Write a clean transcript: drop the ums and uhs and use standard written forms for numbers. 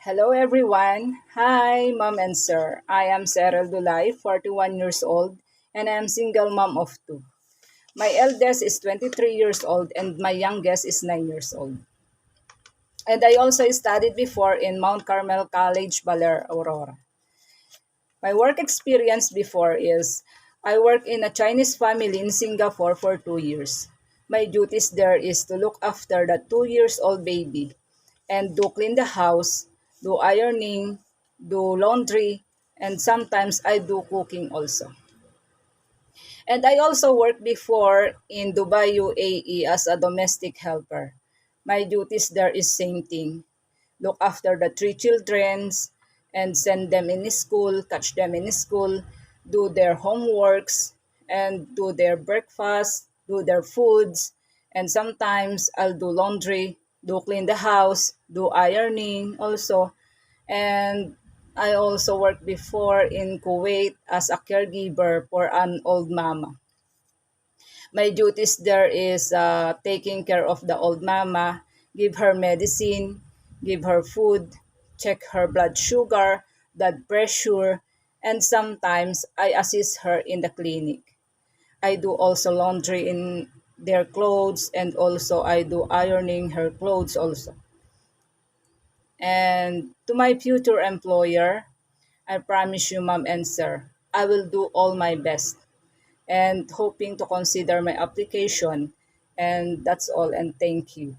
Hello everyone. Hi, mom and sir. I am Cheryl Dulay, 41 years old, and I am single mom of two. My eldest is 23 years old and my youngest is 9 years old. And I also studied before in Mount Carmel College, Baler, Aurora. My work experience before is I work in a Chinese family in Singapore for 2 years. My duties there is to look after the 2 years old baby and do clean the house, do ironing, do laundry, and sometimes I do cooking also. And I also worked before in Dubai, UAE as a domestic helper. My duties there is same thing. Look after the three childrens and send them in school, catch them in school, do their homeworks and do their breakfast, do their foods, and sometimes I'll do laundry, do clean the house, do ironing also. And I also worked before in Kuwait as a caregiver for an old mama. My duties there is taking care of the old mama, give her medicine, give her food, check her blood sugar, blood pressure, and sometimes I assist her in the clinic. I do also laundry in their clothes and also I do ironing her clothes also. And to my future employer, I promise you, ma'am and sir, I will do all my best and hoping to consider my application. And that's all, and thank you.